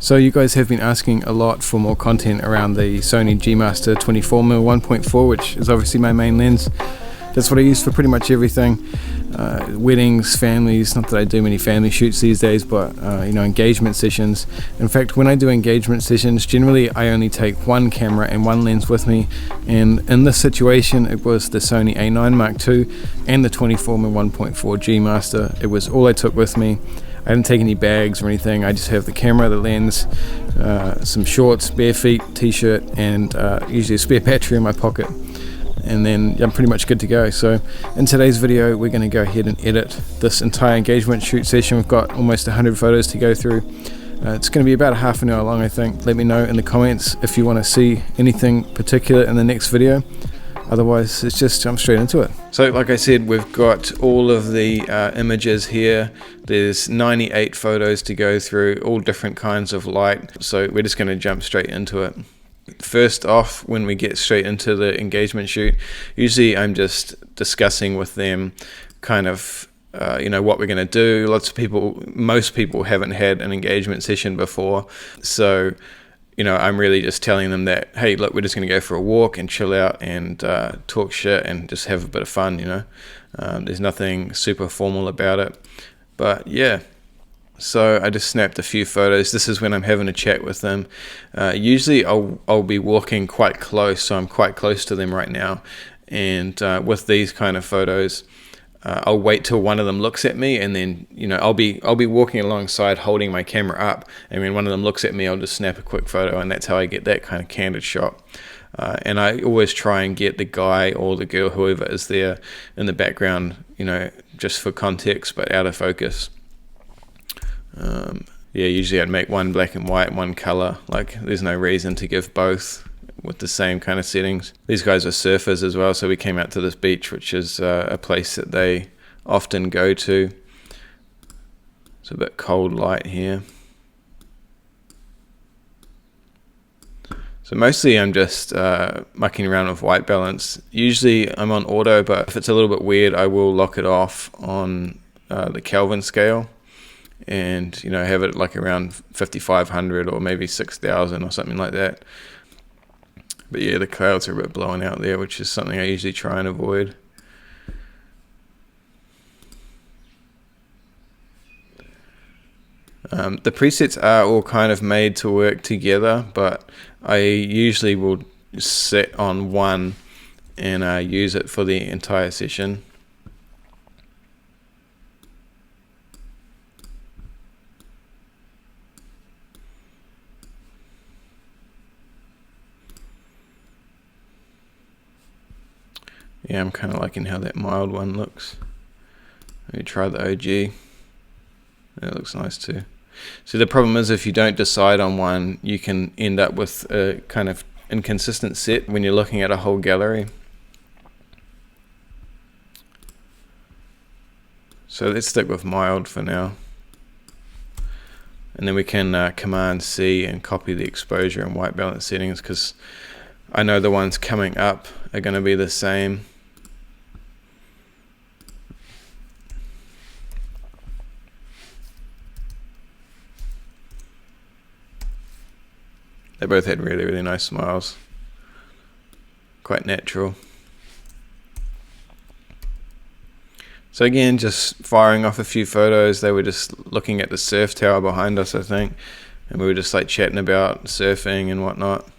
So you guys have been asking a lot for more content around the Sony G Master 24mm 1.4, which is obviously my main lens. That's what I use for pretty much everything. Weddings, families, not that I do many family shoots these days, but engagement sessions. In fact, when I do engagement sessions, generally I only take one camera and one lens with me, and in this situation it was the Sony A9 Mark II and the 24mm 1.4 G Master. It was all I took with me. I didn't take any bags or anything. I just have the camera, the lens, some shorts, bare feet, t-shirt, and usually a spare battery in my pocket. And then I'm pretty much good to go. So in today's video, we're going to go ahead and edit this entire engagement shoot session. We've got almost 100 photos to go through. It's going to be about a half an hour long, I think. Let me know in the comments if you want to see anything particular in the next video. Otherwise, let's just jump straight into it. So like I said, we've got all of the images here. There's 98 photos to go through, all different kinds of light. So we're just going to jump straight into it. First off, when we get straight into the engagement shoot, usually I'm just discussing with them kind of what we're going to do. Most people haven't had an engagement session before, so I'm really just telling them that, hey, look, we're just going to go for a walk and chill out and talk shit and just have a bit of fun. There's nothing super formal about it, but yeah. So I just snapped a few photos. This is when I'm having a chat with them. Usually I'll be walking quite close, so I'm quite close to them right now. And with these kind of photos, I'll wait till one of them looks at me, and then I'll be walking alongside holding my camera up, and when one of them looks at me, I'll just snap a quick photo, and that's how I get that kind of candid shot. And I always try and get the guy or the girl, whoever is there in the background, just for context, but out of focus. Usually I'd make one black and white, one color. Like, there's no reason to give both with the same kind of settings. These guys are surfers as well, so we came out to this beach, which is a place that they often go to. It's a bit cold light here. So mostly I'm just mucking around with white balance. Usually I'm on auto, but if it's a little bit weird, I will lock it off on the Kelvin scale, and have it like around 5500 or maybe 6000 or something like that. But yeah, the clouds are a bit blowing out there, which is something I usually try and avoid. The presets are all kind of made to work together, but I usually will set on one and use it for the entire session. Yeah, I'm kind of liking how that mild one looks. Maybe try the OG. That looks nice too. So the problem is, if you don't decide on one, you can end up with a kind of inconsistent set when you're looking at a whole gallery. So let's stick with mild for now. And then we can Command C and copy the exposure and white balance settings, because I know the ones coming up are going to be the same. They both had really, really nice smiles. Quite natural. So again, just firing off a few photos. They were just looking at the surf tower behind us, I think. And we were just like chatting about surfing and whatnot.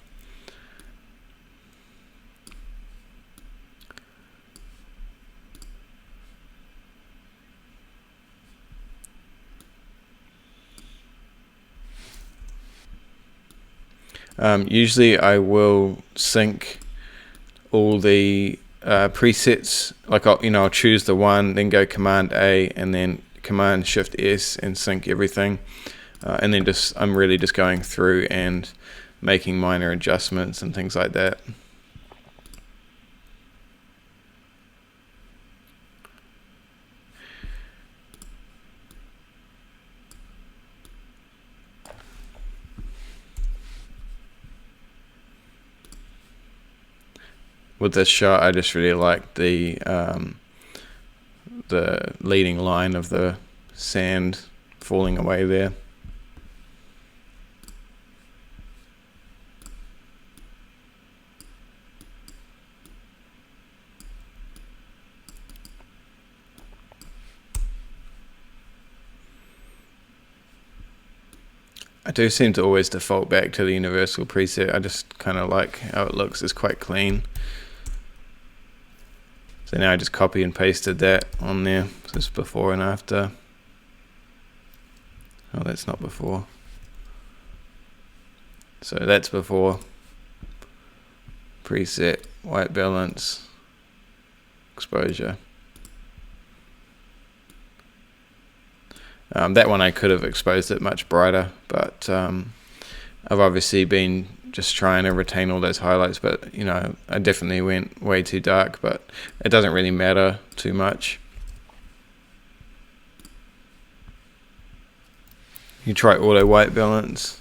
Usually I will sync all the presets, like I'll choose the one, then go Command A and then Command Shift S and sync everything, and then I'm really just going through and making minor adjustments and things like that. With this shot, I just really like the leading line of the sand falling away there. I do seem to always default back to the universal preset. I just kind of like how it looks. It's quite clean. So now I just copy and pasted that on there. So it's before and after. Oh, that's not before. So that's before. Preset, white balance, exposure. That one I could have exposed it much brighter, but I've obviously been just trying to retain all those highlights, but you know, I definitely went way too dark, but it doesn't really matter too much. You try auto white balance,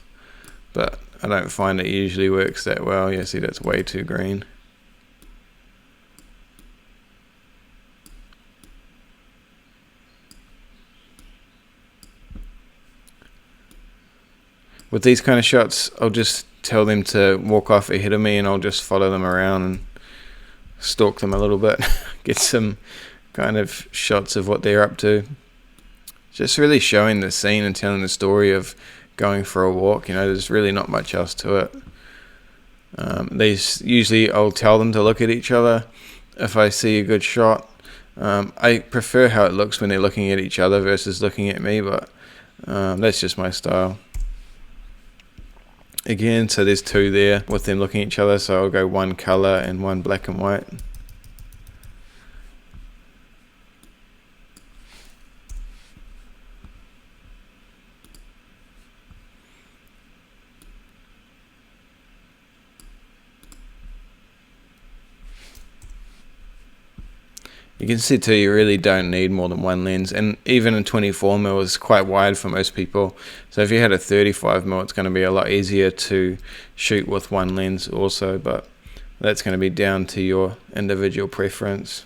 but I don't find it usually works that well. Yeah, see, that's way too green. With these kind of shots, I'll just tell them to walk off ahead of me and I'll just follow them around and stalk them a little bit. Get some kind of shots of what they're up to. Just really showing the scene and telling the story of going for a walk. You know, there's really not much else to it. Usually I'll tell them to look at each other if I see a good shot. I prefer how it looks when they're looking at each other versus looking at me, but that's just my style. Again, so there's two there with them looking at each other, so I'll go one color and one black and white. You can see too, you really don't need more than one lens, and even a 24mm is quite wide for most people. So if you had a 35mm, it's going to be a lot easier to shoot with one lens also, but that's going to be down to your individual preference.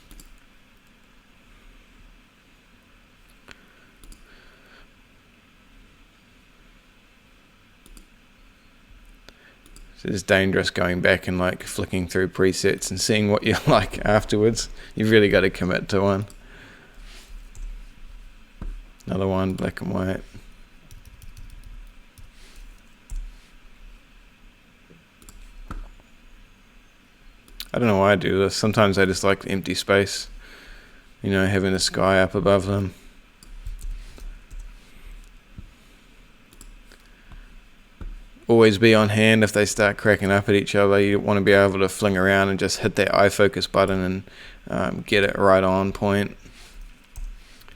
So it's dangerous going back and like flicking through presets and seeing what you like afterwards. You've really got to commit to one. Another one, black and white. I don't know why I do this. Sometimes I just like empty space, you know, having the sky up above them. Always be on hand if they start cracking up at each other. You want to be able to fling around and just hit that eye focus button and get it right on point.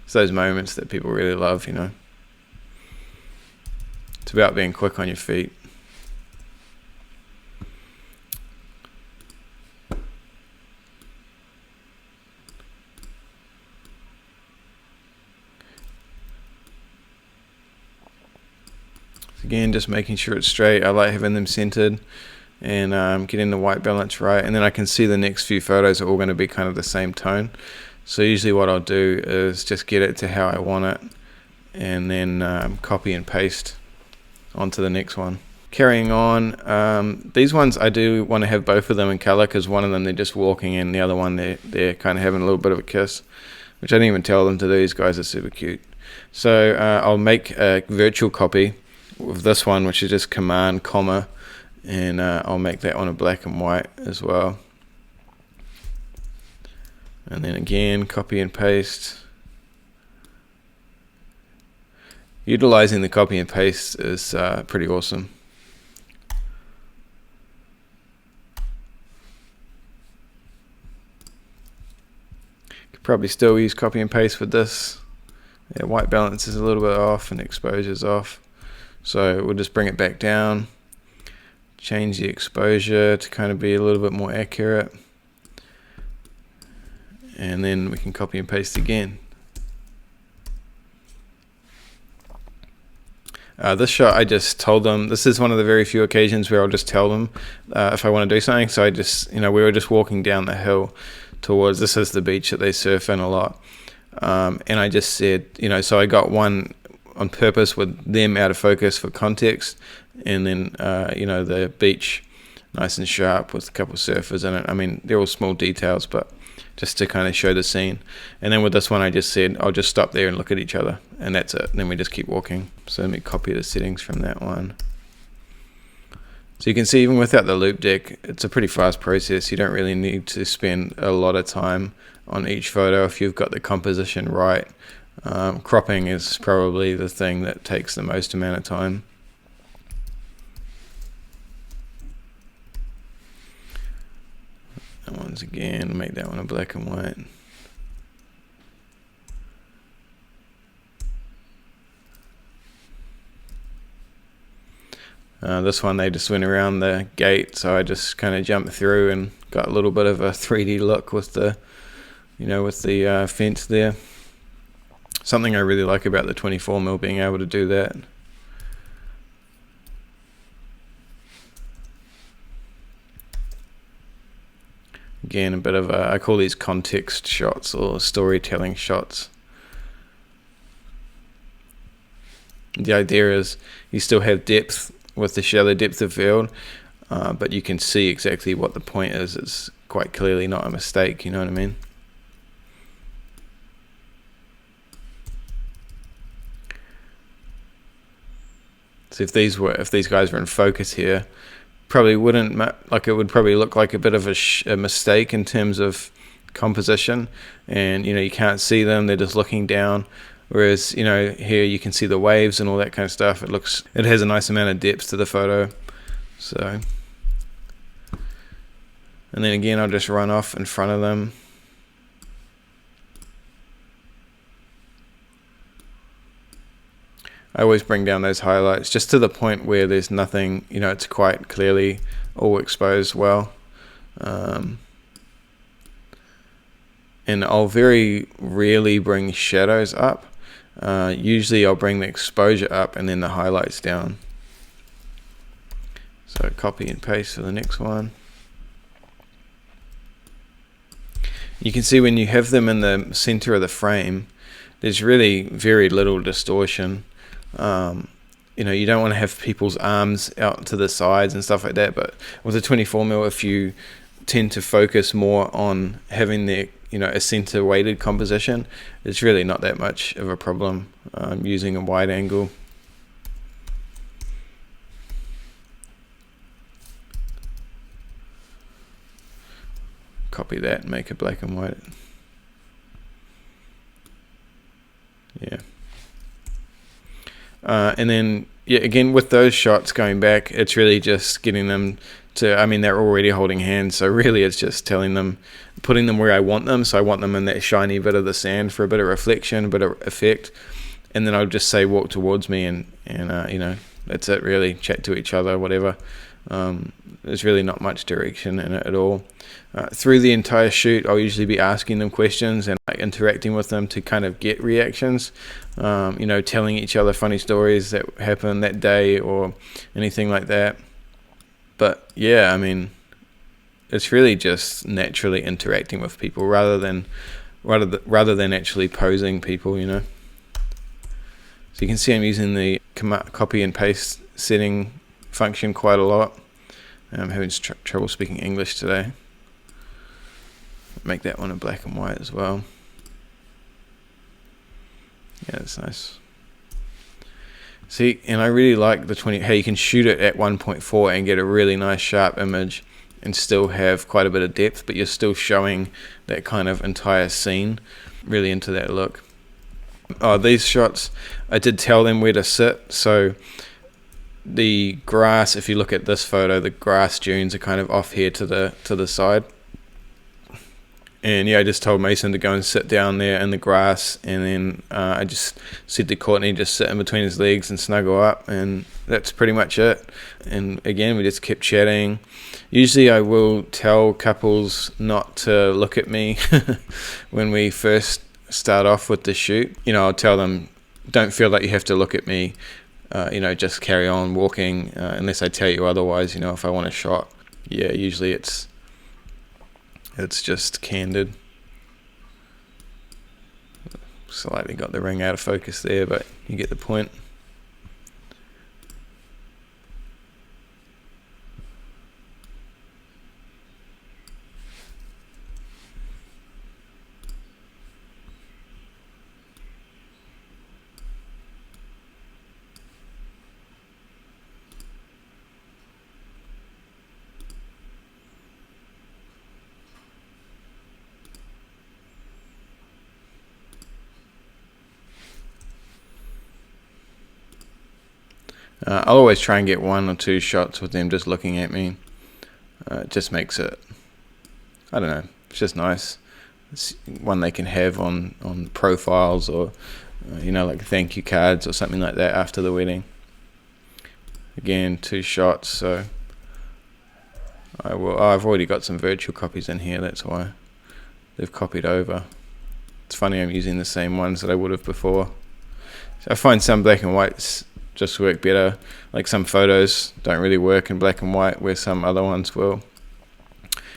It's those moments that people really love, you know. It's about being quick on your feet. Again, just making sure it's straight. I like having them centered and getting the white balance right, and then I can see the next few photos are all going to be kind of the same tone. So usually what I'll do is just get it to how I want it and then copy and paste onto the next one. Carrying on, these ones I do want to have both of them in color, because one of them they're just walking and the other one they're kind of having a little bit of a kiss, which I didn't even tell them to do. These guys are super cute. So I'll make a virtual copy with this one, which is just command comma, and I'll make that one a black and white as well, and then again copy and paste. Utilizing the copy and paste is pretty awesome. Could probably still use copy and paste with this. Yeah, white balance is a little bit off and exposure is off. So we'll just bring it back down, change the exposure to kind of be a little bit more accurate, and then we can copy and paste again. This shot I just told them, this is one of the very few occasions where I'll just tell them if I want to do something. So I just, you know, we were just walking down the hill towards, this is the beach that they surf in a lot, and I just said, you know, so I got one on purpose with them out of focus for context, and then you know, the beach nice and sharp with a couple of surfers in it. I mean, they're all small details, but just to kind of show the scene. And then with this one I just said I'll just stop there and look at each other, and that's it. And then we just keep walking. So let me copy the settings from that one. So you can see even without the loop deck, it's a pretty fast process. You don't really need to spend a lot of time on each photo if you've got the composition right. Cropping is probably the thing that takes the most amount of time. And once again, make that one a black and white. This one they just went around the gate, so I just kind of jumped through and got a little bit of a 3D look with the, with the fence there. Something I really like about the 24mm, being able to do that. Again, a bit of I call these context shots or storytelling shots. The idea is you still have depth with the shallow depth of field, but you can see exactly what the point is. It's quite clearly not a mistake, you know what I mean? So if these guys were in focus here, probably wouldn't it would probably look like a bit of a mistake in terms of composition, and you can't see them, they're just looking down. Whereas here you can see the waves and all that kind of stuff. It has a nice amount of depth to the photo. So, and then again I'll just run off in front of them. I always bring down those highlights just to the point where there's nothing, it's quite clearly all exposed well. And I'll very rarely bring shadows up. Usually I'll bring the exposure up and then the highlights down. So copy and paste for the next one. You can see when you have them in the center of the frame, there's really very little distortion. You don't want to have people's arms out to the sides and stuff like that, but with a 24mm, if you tend to focus more on having the a center weighted composition, it's really not that much of a problem using a wide angle. Copy that and make it black and white. Yeah. And then again with those shots going back, it's really just getting them to, they're already holding hands, so really it's just telling them, putting them where I want them. So I want them in that shiny bit of the sand for a bit of reflection, a bit of effect, and then I'll just say walk towards me, and that's it really. Chat to each other, whatever. There's really not much direction in it at all. Through the entire shoot I'll usually be asking them questions and interacting with them to kind of get reactions, telling each other funny stories that happened that day or anything like that. But yeah, it's really just naturally interacting with people rather than actually posing people, So you can see I'm using the copy and paste setting function quite a lot. I'm having trouble speaking English today. Make that one a black and white as well. Yeah, that's nice. See, and I really like the how you can shoot it at 1.4 and get a really nice sharp image and still have quite a bit of depth, but you're still showing that kind of entire scene really into that look. These shots, I did tell them where to sit. So the grass, if you look at this photo, the grass dunes are kind of off here to the side. And yeah, I just told Mason to go and sit down there in the grass, and then I just said to Courtney, just sit in between his legs and snuggle up, and that's pretty much it. And again, we just kept chatting. Usually I will tell couples not to look at me when we first start off with the shoot. I'll tell them, don't feel like you have to look at me, just carry on walking unless I tell you otherwise, if I want a shot. Yeah, usually it's just candid. Slightly got the ring out of focus there, but you get the point. I'll always try and get 1 or 2 shots with them just looking at me. It just makes it, I don't know, it's just nice. It's one they can have on profiles, or you know, like thank you cards or something like that after the wedding. Again, 2 shots, so I've already got some virtual copies in here, that's why they've copied over. It's funny, I'm using the same ones that I would have before. So I find some black and whites just work better. Like some photos don't really work in black and white, where some other ones will.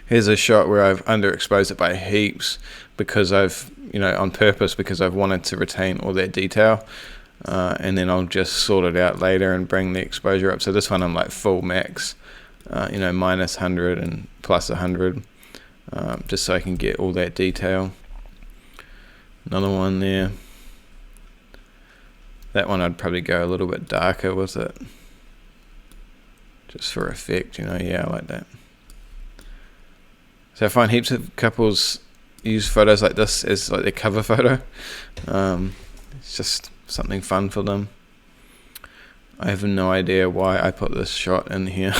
Here's a shot where I've underexposed it by heaps because I've, you know, on purpose, because I've wanted to retain all that detail. And then I'll just sort it out later and bring the exposure up. So this one I'm like full max, you know, minus 100 and plus 100, just so I can get all that detail. Another one there. That one I'd probably go a little bit darker with it, just for effect, you know. Yeah, I like that. So I find heaps of couples use photos like this as like their cover photo. It's just something fun for them. I have no idea why I put this shot in here.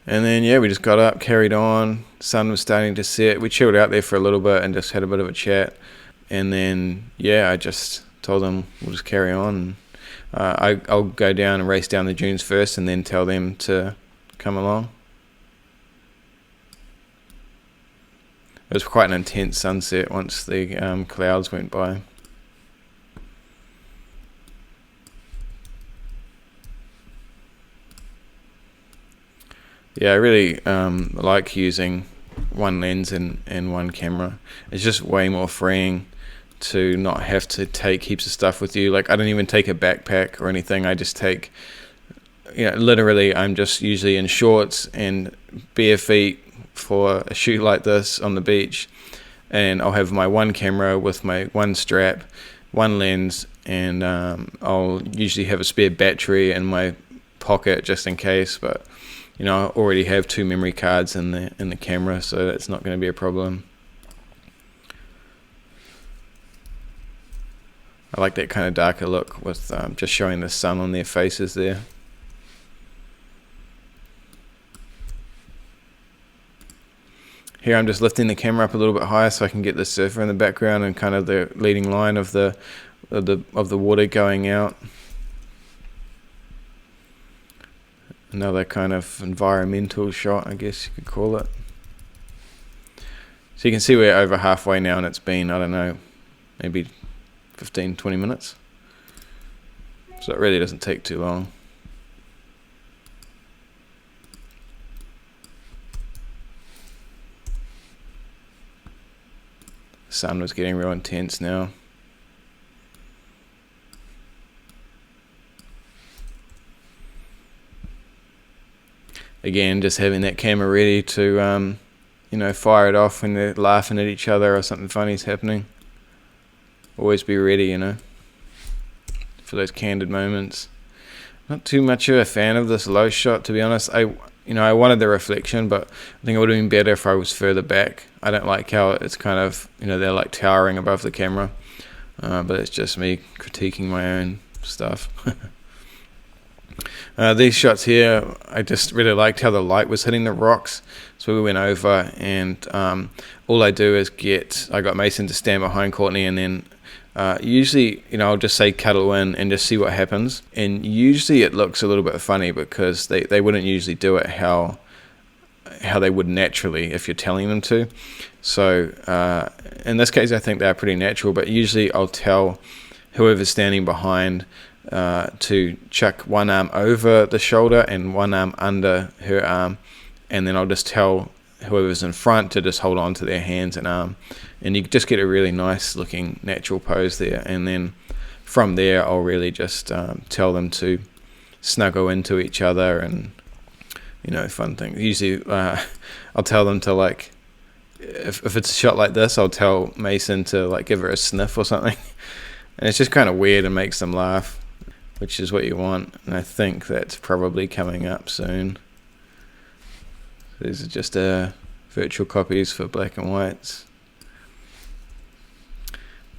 And then yeah, we just got up, carried on. Sun was starting to set. We chilled out there for a little bit and just had a bit of a chat. And then yeah, I just told them we'll just carry on. I'll go down and race down the dunes first, and then tell them to come along. It was quite an intense sunset once the clouds went by. Yeah, I really like using one lens and one camera. It's just way more freeing to not have to take heaps of stuff with you. Like I don't even take a backpack or anything. I just take, you know, literally I'm just usually in shorts and bare feet for a shoot like this on the beach, and I'll have my one camera with my one strap, one lens, and I'll usually have a spare battery in my pocket just in case. But you know, I already have 2 memory cards in the camera, so that's not going to be a problem. I like that kind of darker look with just showing the sun on their faces there. Here I'm just lifting the camera up a little bit higher so I can get the surfer in the background and kind of the leading line of the water going out. Another kind of environmental shot, I guess you could call it. So you can see we're over halfway now, and it's been, I don't know, maybe 15-20 minutes. So it really doesn't take too long. The sun was getting real intense now. Again, just having that camera ready to, you know, fire it off when they're laughing at each other or something funny's happening. Always be ready, you know, for those candid moments. Not too much of a fan of this low shot, to be honest. I wanted the reflection, but I think it would have been better if I was further back. I don't like how it's kind of, you know, they're like towering above the camera. But it's just me critiquing my own stuff. These shots here, I just really liked how the light was hitting the rocks. So we went over, and all I do is I got Mason to stand behind Courtney, and then usually, you know, I'll just say cuddle in and just see what happens. And usually it looks a little bit funny because they wouldn't usually do it how they would naturally if you're telling them to. So in this case, I think they're pretty natural, but usually I'll tell whoever's standing behind to chuck one arm over the shoulder and one arm under her arm, and then I'll just tell whoever's in front to just hold on to their hands and arm, and you just get a really nice looking natural pose there. And then from there I'll really just tell them to snuggle into each other, and you know, fun things. Usually I'll tell them to, like, if it's a shot like this, I'll tell Mason to like give her a sniff or something, and it's just kind of weird and makes them laugh, which is what you want. And I think that's probably coming up soon. These are just virtual copies for black and whites.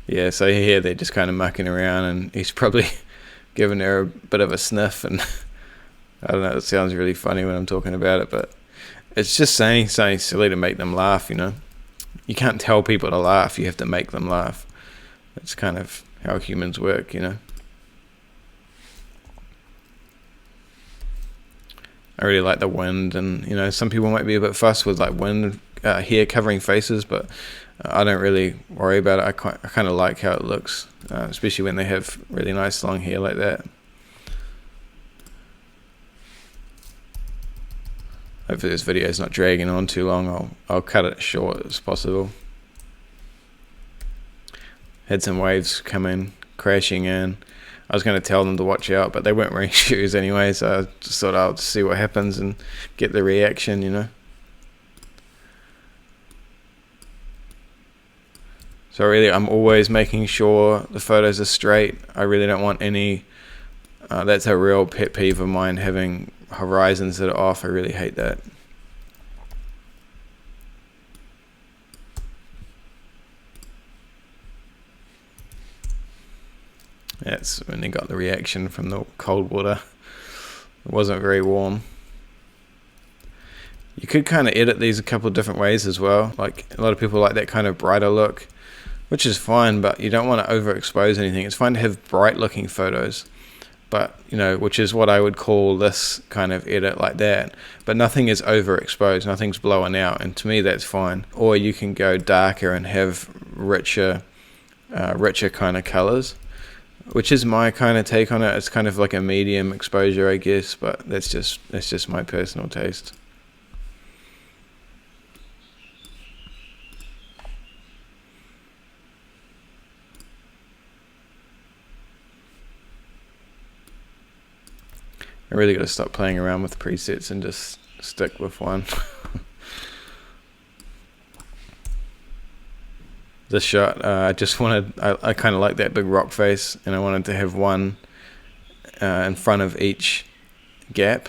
Yeah, so here they're just kind of mucking around, and he's probably giving her a bit of a sniff, and I don't know, it sounds really funny when I'm talking about it, but it's just saying something silly to make them laugh, you know. You can't tell people to laugh, you have to make them laugh. That's kind of how humans work, you know. I really like the wind, and you know, some people might be a bit fussed with like wind hair covering faces, but I don't really worry about it. I kind of like how it looks, especially when they have really nice long hair like that. Hopefully this video is not dragging on too long. I'll cut it short as possible. Had some waves come in, crashing in. I was going to tell them to watch out, but they weren't wearing shoes anyway, so I just thought I'll just see what happens and get the reaction, you know. So really, I'm always making sure the photos are straight. I really don't want any, that's a real pet peeve of mine, having horizons that are off. I really hate that. That's when they got the reaction from the cold water. It wasn't very warm. You could kind of edit these a couple of different ways as well. Like a lot of people like that kind of brighter look, which is fine, but you don't want to overexpose anything. It's fine to have bright looking photos, but you know, which is what I would call this kind of edit like that. But nothing is overexposed, nothing's blowing out, and to me that's fine. Or you can go darker and have richer kind of colors, which is my kind of take on it. It's kind of like a medium exposure, I guess, but that's just my personal taste. I really got to stop playing around with presets and just stick with one. This shot, I kind of like that big rock face, and I wanted to have one in front of each gap.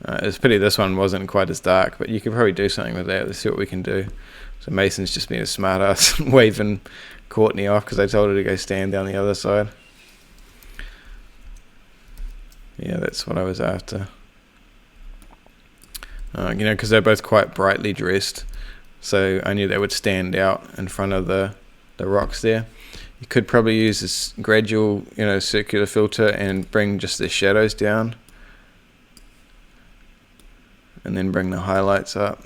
It's pity this one wasn't quite as dark, but you could probably do something with that. Let's see what we can do. So Mason's just being a smart ass, waving Courtney off because I told her to go stand down the other side. Yeah, that's what I was after. You know, because they're both quite brightly dressed, so I knew they would stand out in front of the rocks there. You could probably use this gradual, you know, circular filter and bring just the shadows down, and then bring the highlights up.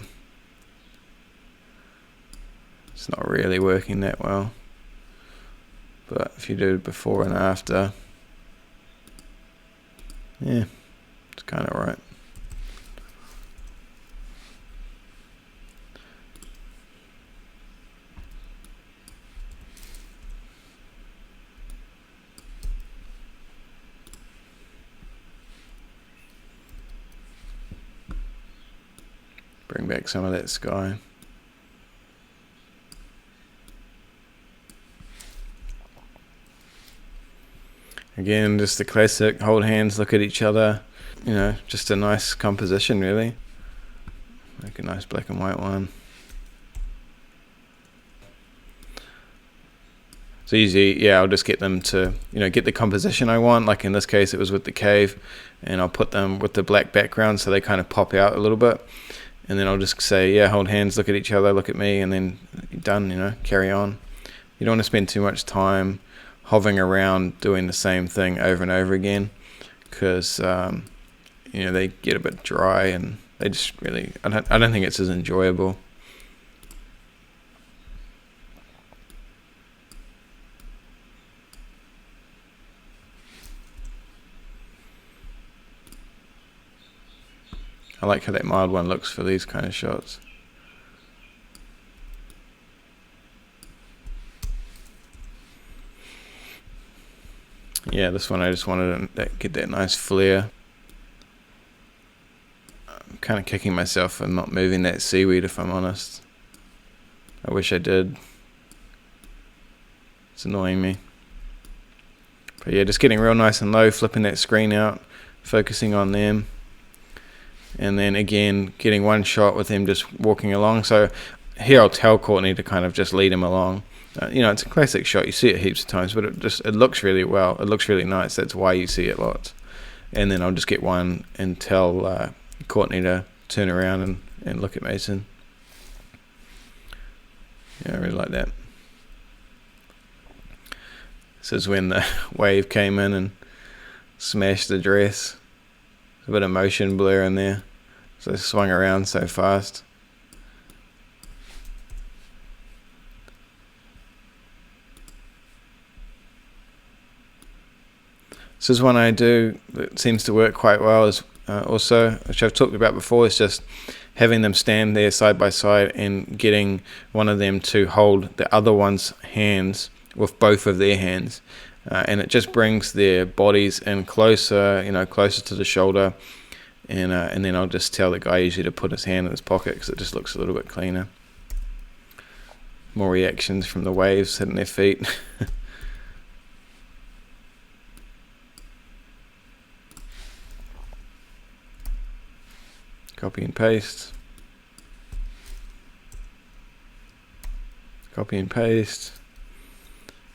It's not really working that well, but if you do before and after, yeah, it's kind of right. Bring back some of that sky. Again, just the classic hold hands, look at each other. You know, just a nice composition really. Make a nice black and white one. So usually, yeah, I'll just get them to, you know, get the composition I want. Like in this case, it was with the cave, and I'll put them with the black background so they kind of pop out a little bit. And then I'll just say, yeah, hold hands, look at each other, look at me, and then you're done, you know, carry on. You don't want to spend too much time hovering around doing the same thing over and over again, because you know, they get a bit dry and they just really, I don't think it's as enjoyable. I like how that mild one looks for these kind of shots. Yeah, this one I just wanted to get that nice flare. I'm kind of kicking myself for not moving that seaweed, if I'm honest. I wish I did. It's annoying me. But yeah, just getting real nice and low, flipping that screen out, focusing on them. And then again, getting one shot with him just walking along. So here I'll tell Courtney to kind of just lead him along. You know, it's a classic shot. You see it heaps of times, but it looks really well. It looks really nice. That's why you see it lots. And then I'll just get one and tell Courtney to turn around and look at Mason. Yeah, I really like that. This is when the wave came in and smashed the dress. A bit of motion blur in there, so it swung around so fast. This is one I do that seems to work quite well, is also, which I've talked about before, is just having them stand there side by side and getting one of them to hold the other one's hands with both of their hands, and it just brings their bodies in closer, you know, closer to the shoulder, and then I'll just tell the guy usually to put his hand in his pocket because it just looks a little bit cleaner. More reactions from the waves hitting their feet. Copy and paste. Copy and paste.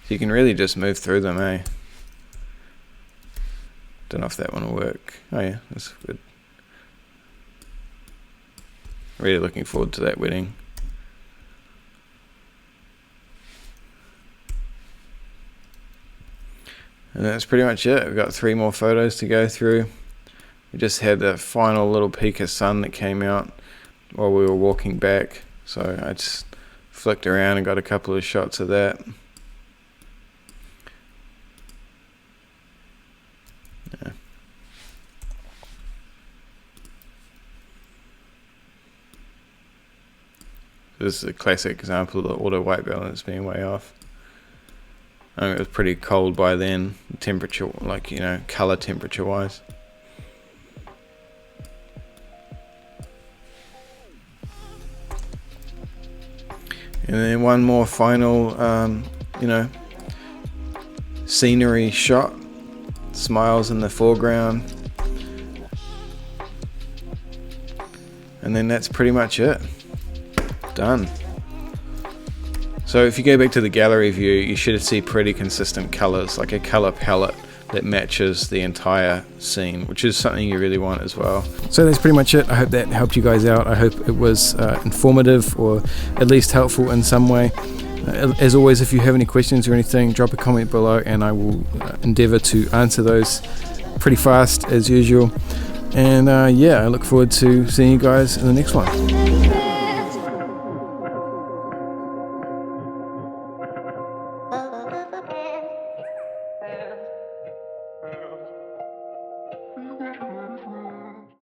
So you can really just move through them, eh? Don't know if that one will work. Oh yeah, that's good. Really looking forward to that wedding. And that's pretty much it. We've got 3 more photos to go through. We just had the final little peak of sun that came out while we were walking back, so I just flicked around and got a couple of shots of that. Yeah. This is a classic example of the auto white balance being way off. I mean, it was pretty cold by then, temperature, like, you know, color temperature wise. And then one more final, you know, scenery shot. Smiles in the foreground. And then that's pretty much it. Done. So if you go back to the gallery view, you should see pretty consistent colors, like a color palette that matches the entire scene, which is something you really want as well. So that's pretty much it. I hope that helped you guys out. I hope it was informative or at least helpful in some way. As always, if you have any questions or anything, drop a comment below and I will endeavor to answer those pretty fast as usual. And yeah, I look forward to seeing you guys in the next one.